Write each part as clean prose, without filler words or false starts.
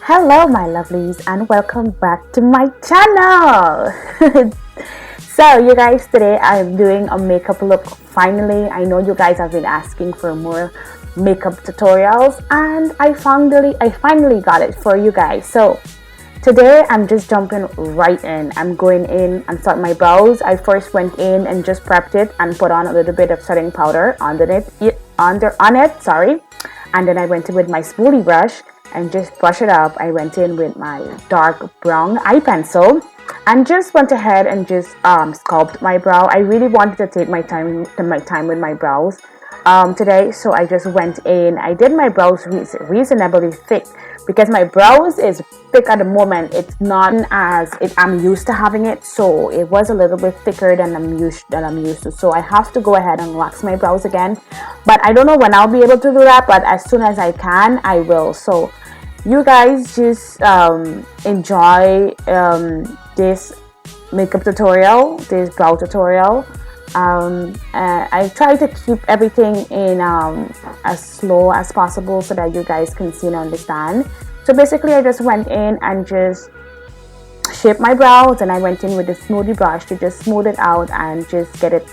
Hello, my lovelies, and welcome back to my channel. So, you guys, today I'm doing a makeup look. Finally, I know you guys have been asking for more makeup tutorials, and I finally got it for you guys. So, today I'm just jumping right in. I'm going in and start my brows. I first went in and just prepped it and put on a little bit of setting powder on it, sorry. And then I went in with my spoolie brush and just brush it up. I went in with my dark brown eye pencil and just went ahead and just sculpt my brow. I really wanted to take my time with my brows today, so I just went in. I did my brows reasonably thick because my brows is thick at the moment. It's not I'm used to having it, so it was a little bit thicker than I'm used to. So I have to go ahead and wax my brows again, but I don't know when I'll be able to do that. But as soon as I can, I will. So you guys just enjoy this makeup tutorial, this brow tutorial. I try to keep everything in as slow as possible so that you guys can see and understand. So basically I just went in and just shaped my brows, and I went in with the smoothie brush to just smooth it out and just get it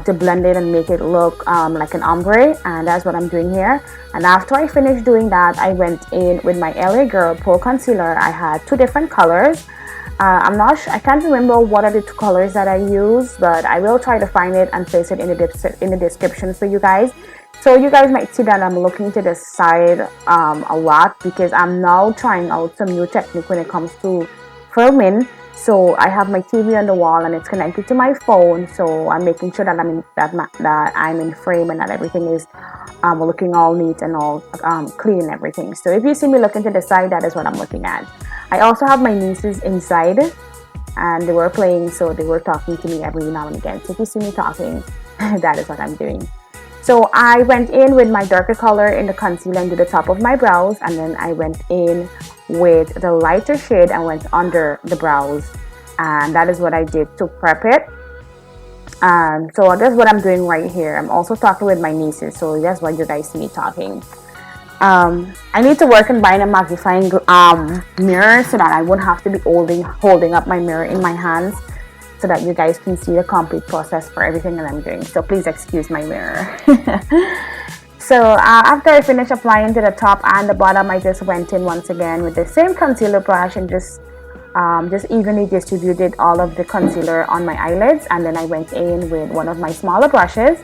to blend it and make it look like an ombre, and that's what I'm doing here. And after I finished doing that, I went in with my LA Girl Pro Concealer. I had two different colors. I can't remember what are the two colors that I use, but I will try to find it and place it in the description for you guys. So you guys might see that I'm looking to the side a lot because I'm now trying out some new technique when it comes to filming. So I have my TV on the wall and it's connected to my phone, so I'm making sure that I'm in frame and that everything is looking all neat and all clean and everything. So if you see me looking to the side, that is what I'm looking at. I also have my nieces inside and they were playing, so they were talking to me every now and again. So if you see me talking, that is what I'm doing. So I went in with my darker color in the concealer and to the top of my brows, and then I went in with the lighter shade and went under the brows, and that is what I did to prep it. So that's what I'm doing right here. I'm also talking with my nieces, so that's why you guys see me talking. I need to work on buying a magnifying mirror so that I won't have to be holding up my mirror in my hands, so that you guys can see the complete process for everything that I'm doing. So please excuse my mirror. So after I finished applying to the top and the bottom, I just went in once again with the same concealer brush and just evenly distributed all of the concealer on my eyelids. And then I went in with one of my smaller brushes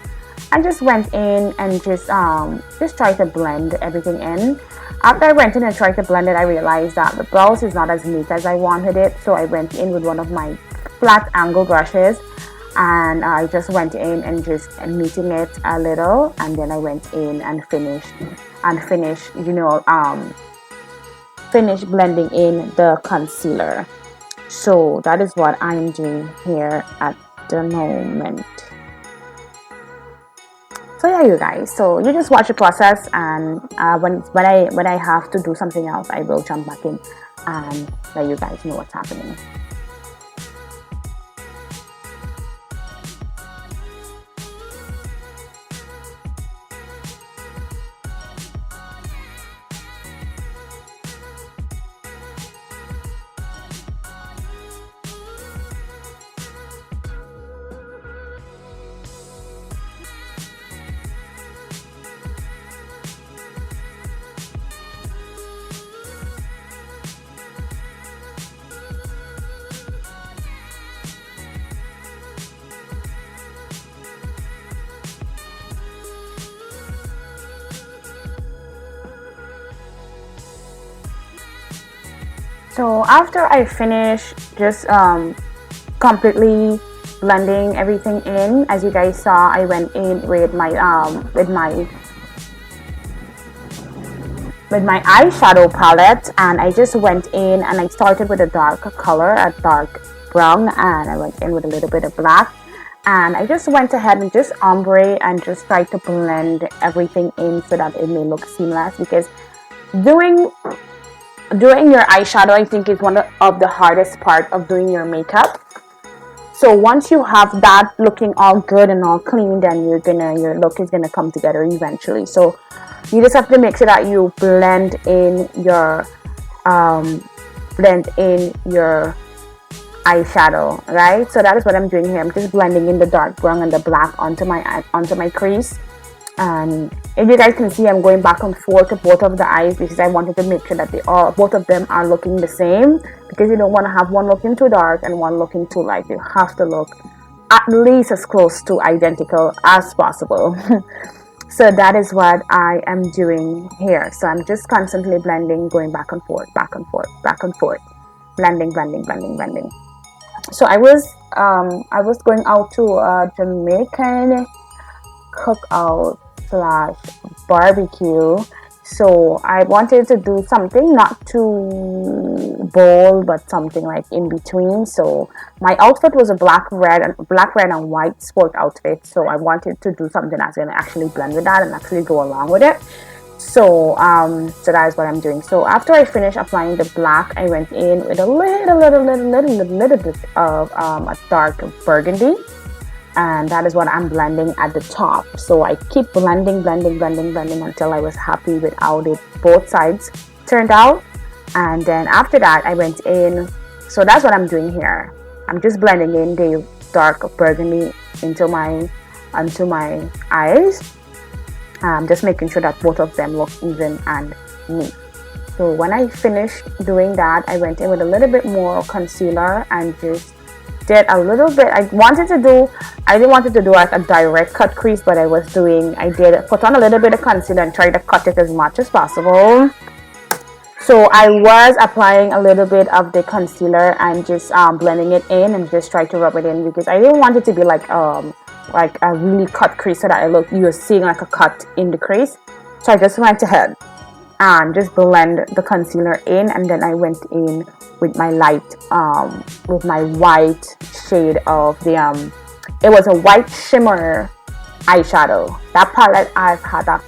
and just went in and just tried to blend everything in. After I went in and tried to blend it, I realized that the brows is not as neat as I wanted it. So I went in with one of my flat angle brushes and I just went in and just kneading it a little, and then I went in and finished blending in the concealer. So that is what I'm doing here at the moment. So yeah, you guys, so you just watch the process, and when I have to do something else, I will jump back in and let you guys know what's happening. So after I finish just completely blending everything in, as you guys saw, I went in with my eyeshadow palette, and I just went in and I started with a dark color, a dark brown, and I went in with a little bit of black, and I just went ahead and just ombre and just tried to blend everything in so that it may look seamless, because doing your eyeshadow, I think, is one of the hardest part of doing your makeup. So once you have that looking all good and all clean, then your look is gonna come together eventually. So you just have to make sure that you blend in your blend in your eyeshadow, right? So that is what I'm doing here. I'm just blending in the dark brown and the black onto my crease. And if you guys can see, I'm going back and forth to both of the eyes because I wanted to make sure that both of them are looking the same, because you don't want to have one looking too dark and one looking too light. You have to look at least as close to identical as possible. So that is what I am doing here. So I'm just constantly blending, going back and forth, back and forth, back and forth, blending, blending, blending, blending. So I was going out to a Jamaican cookout slash barbecue. So I wanted to do something not too bold, but something like in between. So my outfit was a black, red, and white sport outfit. So I wanted to do something that's gonna actually blend with that and actually go along with it. So so that is what I'm doing. So after I finished applying the black, I went in with a little bit of a dark burgundy, and that is what I'm blending at the top. So I keep blending until I was happy with how both sides turned out. And then after that I went in, so that's what I'm doing here. I'm just blending in the dark burgundy onto my eyes, just making sure that both of them look even and neat. So when I finished doing that, I went in with a little bit more concealer and just did a little bit. I didn't want it to do like a direct cut crease, but I did put on a little bit of concealer and try to cut it as much as possible. So I was applying a little bit of the concealer and just blending it in and just try to rub it in, because I didn't want it to be like a really cut crease so that you're seeing like a cut in the crease. So I just went ahead and just blend the concealer in, and then I went in with my with my white shade of it was a white shimmer eyeshadow. That palette, I've had a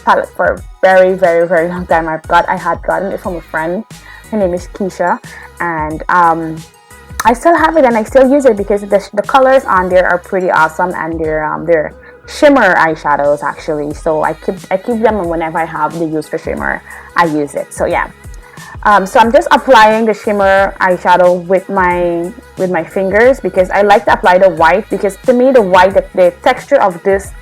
palette for a very, very, very long time. I had gotten it from a friend. Her name is Keisha, and I still have it and I still use it because the colors on there are pretty awesome, and they're shimmer eyeshadows actually. So I keep them, and whenever I have the use for shimmer, I use it. So yeah. So I'm just applying the shimmer eyeshadow with my fingers, because I like to apply the white, because to me the texture of this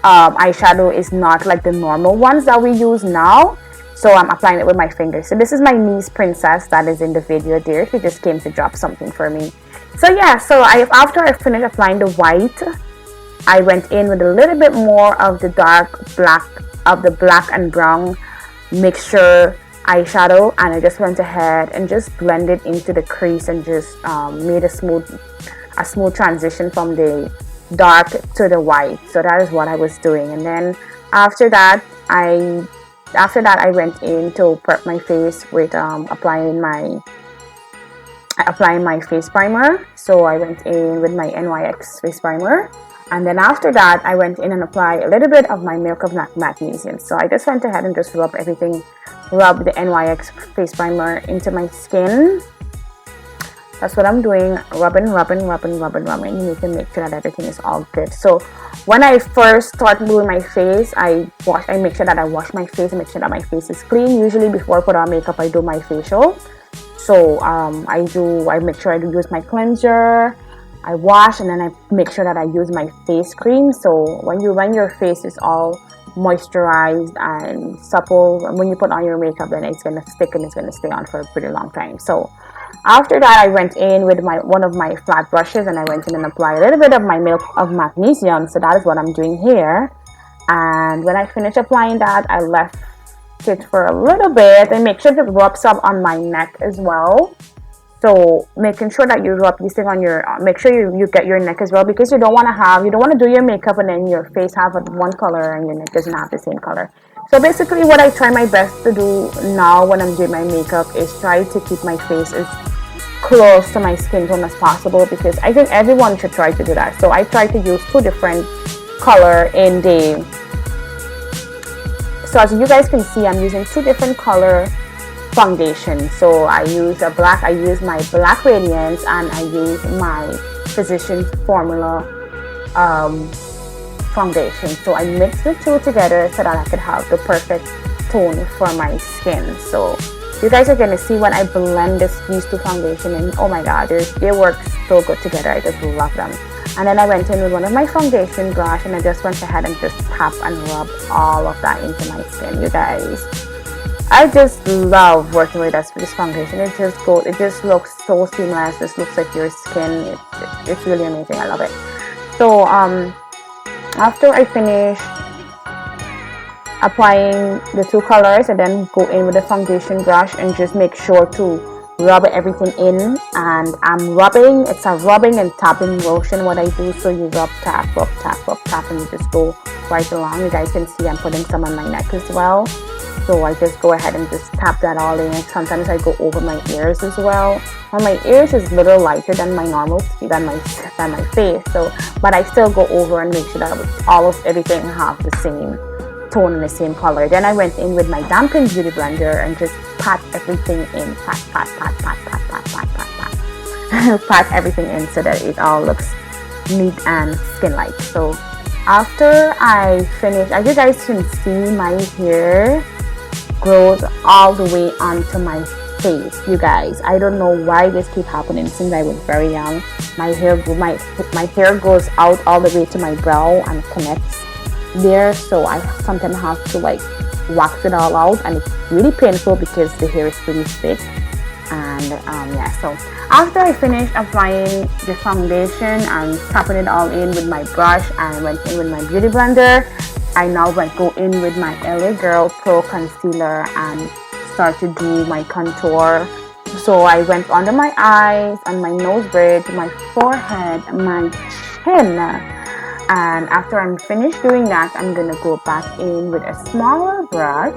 eyeshadow is not like the normal ones that we use now. So I'm applying it with my fingers. So this is my niece Princess that is in the video there. She just came to drop something for me. So yeah, so after I finished applying the white, I went in with a little bit more of the black and brown mixture eyeshadow, and I just went ahead and just blended into the crease and just made a smooth transition from the dark to the white. So that is what I was doing. And then after that I went in to prep my face with applying my face primer. So I went in with my NYX face primer, and then after that I went in and applied a little bit of my Milk of Magnesium. So I just went ahead and just rub the NYX face primer into my skin. That's what I'm doing, rubbing. You need to make sure that everything is all good. So when I first start doing my face, I make sure that I wash my face and make sure that my face is clean. Usually before I put on makeup, I do my facial. So I make sure I use my cleanser, I wash, and then I make sure that I use my face cream. So when your face is all moisturized and supple, and when you put on your makeup, then it's gonna stick and it's gonna stay on for a pretty long time. So after that, I went in with one of my flat brushes, and I went in and applied a little bit of my Milk of Magnesium. So that is what I'm doing here. And when I finished applying that, I left it for a little bit, and make sure to rub some on my neck as well. So making sure that you rub this thing on make sure you get your neck as well, because you don't want to do your makeup and then your face have one color and your neck doesn't have the same color. So basically what I try my best to do now when I'm doing my makeup is try to keep my face as close to my skin tone as possible, because I think everyone should try to do that. So I try to use two different color so as you guys can see, I'm using two different color foundation. So I use my Black Radiance, and I use my Physicians Formula foundation. So I mix the two together so that I could have the perfect tone for my skin. So You guys are gonna see when I blend these two foundation, and oh my god, they work so good together. I just love them. And then I went in with one of my foundation brush, and I just went ahead and just tap and rub all of that into my skin, you guys. I just love working with this foundation. It just looks so seamless. This looks like your skin. It's really amazing. I love it. So after I finish applying the two colors, and then go in with the foundation brush and just make sure to rub everything in. And I'm rubbing, it's a rubbing and tapping motion what I do. So you rub, tap, and you just go right along. You guys can see I'm putting some on my neck as well. So I just go ahead and just tap that all in. Sometimes I go over my ears as well. Well, my ears is a little lighter than my normal, than my face. So, but I still go over and make sure that all of everything have the same tone and the same color. Then I went in with my damping beauty blender and just pat everything in. Pat everything in so that it all looks neat and skin-like. So after I finish, as you guys can see, my hair grows all the way onto my face, you guys. I don't know why this keep happening since I was very young. My hair goes out all the way to my brow and connects there, so I sometimes have to like wax it all out, and it's really painful because the hair is pretty thick. And yeah, so after I finished applying the foundation and tapping it all in with my brush, and went in with my beauty blender, I now go in with my LA Girl Pro Concealer and start to do my contour. So I went under my eyes, on my nose bridge, my forehead, my chin. And after I'm finished doing that, I'm going to go back in with a smaller brush,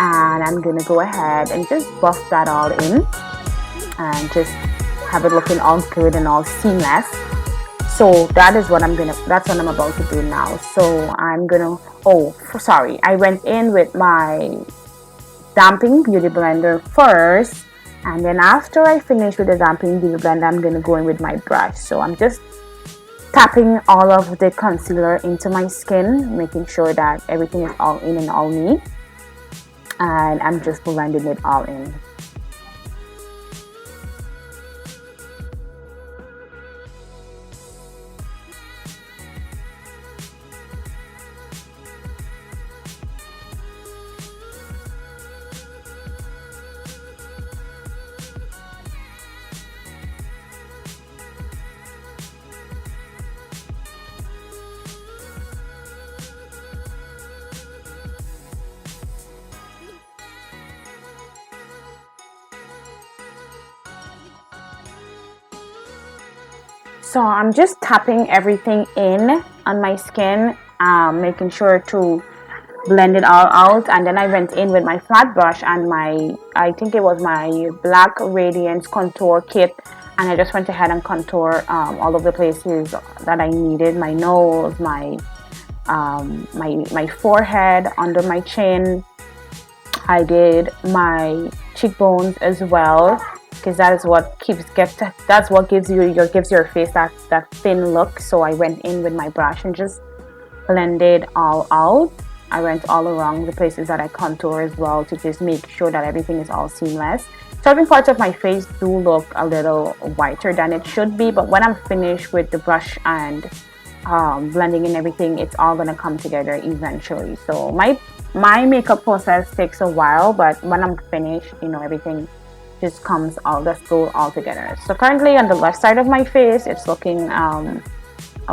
and I'm going to go ahead and just buff that all in and just have it looking all good and all seamless. So that's what I'm about to do now. So I'm gonna, I went in with my damping beauty blender first, and then after I finish with the damping beauty blender, I'm gonna go in with my brush. So I'm just tapping all of the concealer into my skin, making sure that everything is all in and all neat, and I'm just blending it all in. So I'm just tapping everything in on my skin, making sure to blend it all out. And then I went in with my flat brush and I think it was my Black Radiance contour kit, and I just went ahead and contour all of the places that I needed: my nose, my forehead, under my chin. I did my cheekbones as well, because that is what gives your face that thin look. So I went in with my brush and just blended all out. I went all around the places that I contour as well, to just make sure that everything is all seamless. Certain parts of my face do look a little whiter than it should be, but when I'm finished with the brush and blending and everything, it's all gonna come together eventually. So my makeup process takes a while, but when I'm finished, everything just go all together. So currently on the left side of my face, it's looking a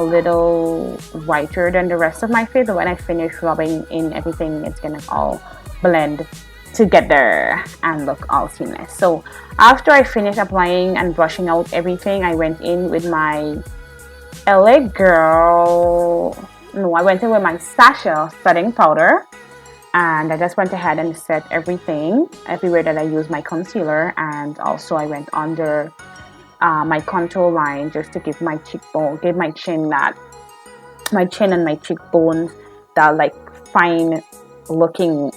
little whiter than the rest of my face, but when I finish rubbing in everything, it's gonna all blend together and look all seamless. So after I finished applying and brushing out everything, I went in with my LA Girl, I went in with my Sasha setting powder, and I just went ahead and set everything everywhere that I use my concealer. And also I went under my contour line, just to give my chin and my cheekbones that like fine looking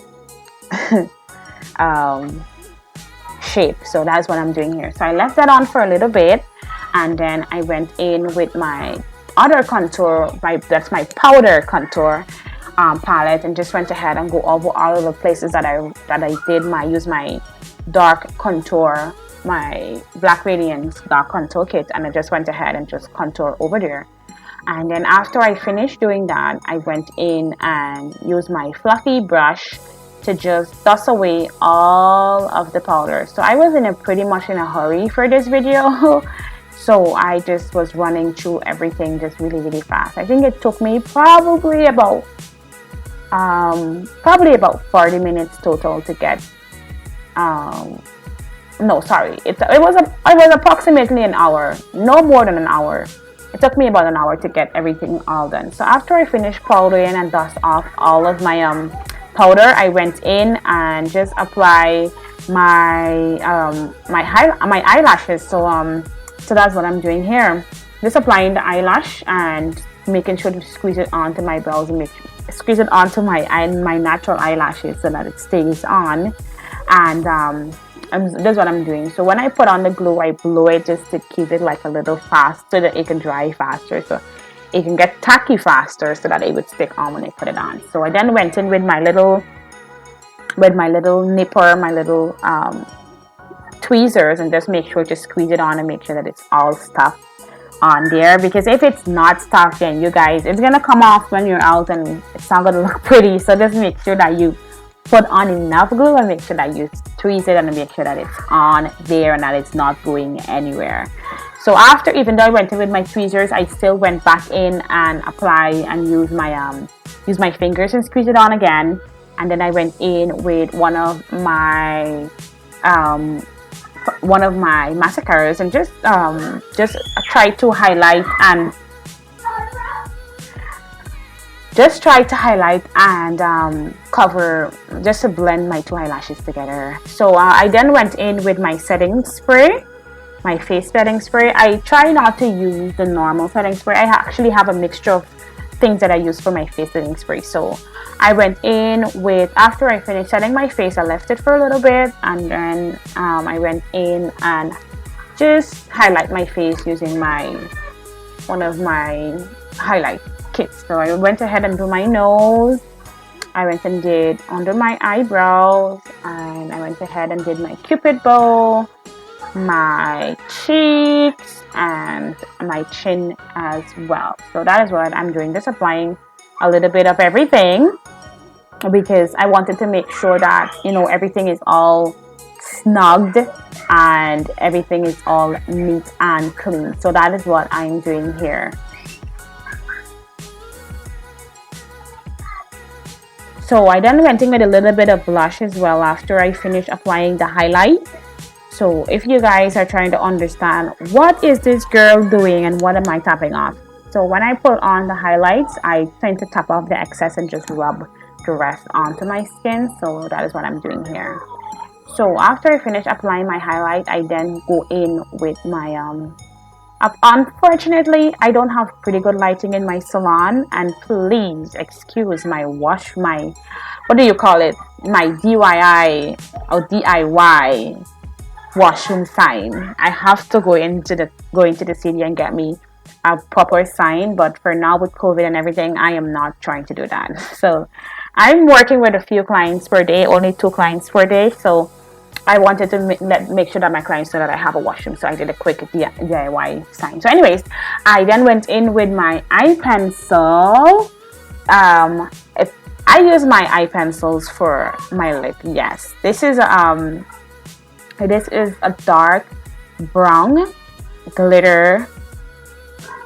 shape. So that's what I'm doing here. So I left that on for a little bit, and then I went in with my other contour, that's my powder contour palette, and just went ahead and go over all of the places that I use my dark contour, my Black Radiance dark contour kit, and I just went ahead and just contour over there. And then after I finished doing that, I went in and used my fluffy brush to just dust away all of the powder. So I was pretty much in a hurry for this video. So I just was running through everything just really fast. I think it took me probably about 40 minutes total to get no, sorry, it was approximately an hour, no more than an hour. It took me about an hour to get everything all done. So after I finished powdering and dust off all of my powder, I went in and just apply my my eyelashes. So that's what I'm doing here. Just applying the eyelash and making sure to squeeze it onto my brows and squeeze it onto my natural eyelashes so that it stays on. And that's what I'm doing. So when I put on the glue, I blow it just to keep it like a little fast so that it can dry faster, so it can get tacky faster, so that it would stick on when I put it on. So I then went in with my little nipper, my little tweezers, and just make sure to squeeze it on and make sure that it's all stuck on there, because if it's not stuck, then you guys, it's gonna come off when you're out and it's not gonna look pretty. So just make sure that you put on enough glue and make sure that you tweeze it and make sure that it's on there and that it's not going anywhere. So after, even though I went in with my tweezers, I still went back in and apply and use my fingers and squeeze it on again. And then I went in with one of my mascaras and just try to highlight and cover, just to blend my two eyelashes together. So I then went in with my setting spray, my face setting spray. I try not to use the normal setting spray. I actually have a mixture of things that I use for my face setting spray. So I went in with, after I finished setting my face, I left it for a little bit, and then I went in and just highlight my face using one of my highlight kits. So I went ahead and do my nose, I went and did under my eyebrows, and I went ahead and did my cupid bow, my cheeks, and my chin as well. So that is what I'm doing, just applying a little bit of everything, because I wanted to make sure that, you know, everything is all snugged and everything is all neat and clean. So that is what I'm doing here. So I then went in with a little bit of blush as well after I finished applying the highlight. So if you guys are trying to understand what is this girl doing and what am I tapping off, so when I put on the highlights, I tend to tap off the excess and just rub the rest onto my skin. So that is what I'm doing here. So after I finish applying my highlight, I then go in with my unfortunately, I don't have pretty good lighting in my salon, and please excuse my what do you call it, my DIY or DIY washroom sign. I have to go into the city and get me a proper sign, but for now with COVID and everything, I am not trying to do that. So I'm working with a few clients per day, only 2 clients per day, so I wanted to make sure that my clients know that I have a washroom, so I did a quick DIY sign. So anyways, I then went in with my eye pencil. If I use my eye pencils for my lip, yes, this is a dark brown glitter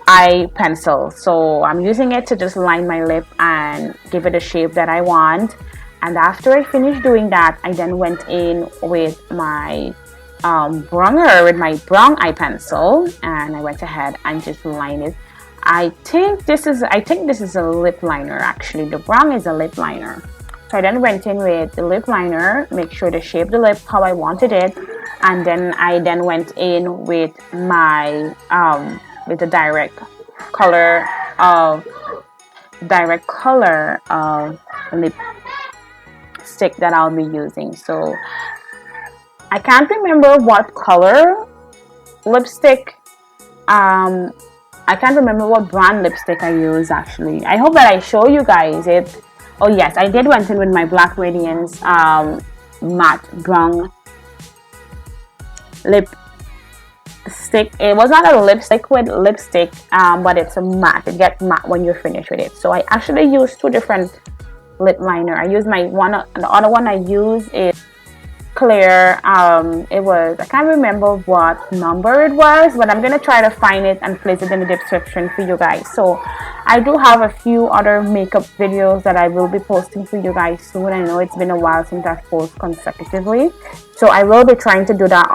eye pencil. So I'm using it to just line my lip and give it a shape that I want. And after I finished doing that, I then went in with my bronzer with my brown eye pencil, and I went ahead and just lined it. I think this is a lip liner. Actually, the brown is a lip liner. So I then went in with the lip liner, make sure to shape the lip how I wanted it, and then I went in with my with the direct color of lip stick that I'll be using. So I can't remember what color lipstick, I can't remember what brand lipstick I use actually. I hope that I show you guys it. Oh yes, I did went in with my Black Radiance matte brown lipstick. It was not a lipstick with lipstick, but it's a matte. It gets matte when you're finished with it. So I actually used two different lip liner. I use my one, the other one I use is clear. It was, I can't remember what number it was, but I'm gonna try to find it and place it in the description for you guys. So I do have a few other makeup videos that I will be posting for you guys soon. I know it's been a while since I've posted consecutively, so I will be trying to do that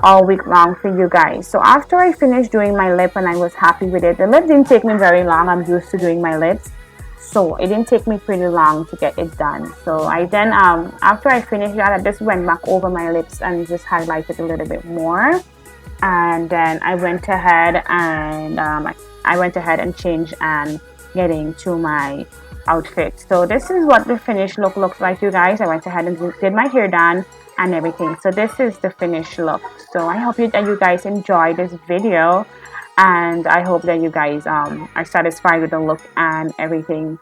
all week long for you guys. So after I finished doing my lip and I was happy with it, the lip didn't take me very long. I'm used to doing my lips, so it didn't take me pretty long to get it done. So I then after I finished that, I just went back over my lips and just highlighted a little bit more, and then I went ahead and changed and get into my outfit. So this is what the finished look looks like, you guys. I went ahead and did my hair done and everything. So this is the finished look. So I hope that you guys enjoyed this video, and I hope that you guys are satisfied with the look and everything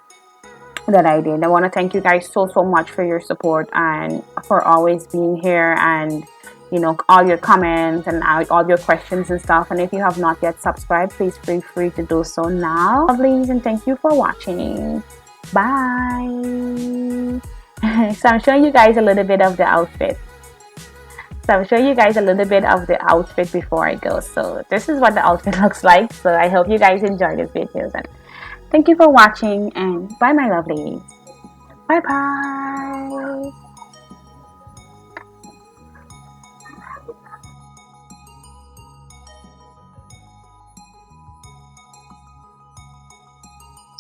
that I did. I want to thank you guys so much for your support and for always being here, and you know, all your comments and all your questions and stuff. And if you have not yet subscribed, please feel free to do so now, lovelies, and thank you for watching. Bye. So I'm showing you guys a little bit of the outfit. Before I go. So this is what the outfit looks like. So I hope you guys enjoy this video, and thank you for watching, and bye my lovelies. Bye bye.